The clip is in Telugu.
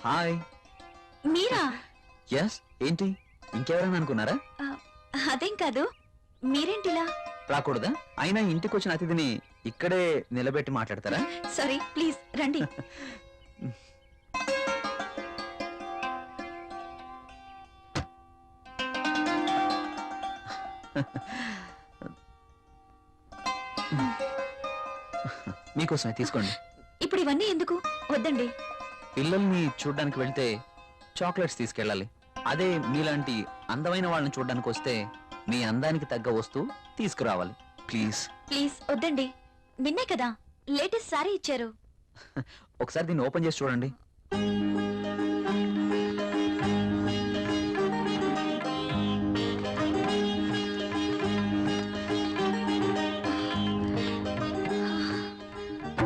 హాయ్. మీరా? ఎస్. ఏంటి ఇంకెవరైనా అనుకున్నారా? అదేం కాదు, మీరేంటిలా? రాకూడదా? అయినా ఇంటికి వచ్చిన అతిథిని ఇక్కడే నిలబెట్టి మాట్లాడతారా? సారీ, ప్లీజ్ రండి. మీకోసమే తీసుకోండి. ఇప్పుడు ఇవన్నీ ఎందుకు? వద్దండి. పిల్లల్ని చూడ్డానికి వెళ్తే చాక్లెట్స్ తీసుకెళ్ళాలి. అదే మీలాంటి అందమైన వాళ్ళని చూడ్డానికి వస్తే మీ అందానికి తగ్గ వస్తువు తీసుకురావాలి. ప్లీజ్ ప్లీజ్ వద్దండి. నిన్నే కదా లేటెస్ట్ సారీ ఇచ్చారు. ఒకసారి దీన్ని ఓపెన్ చేసి చూడండి.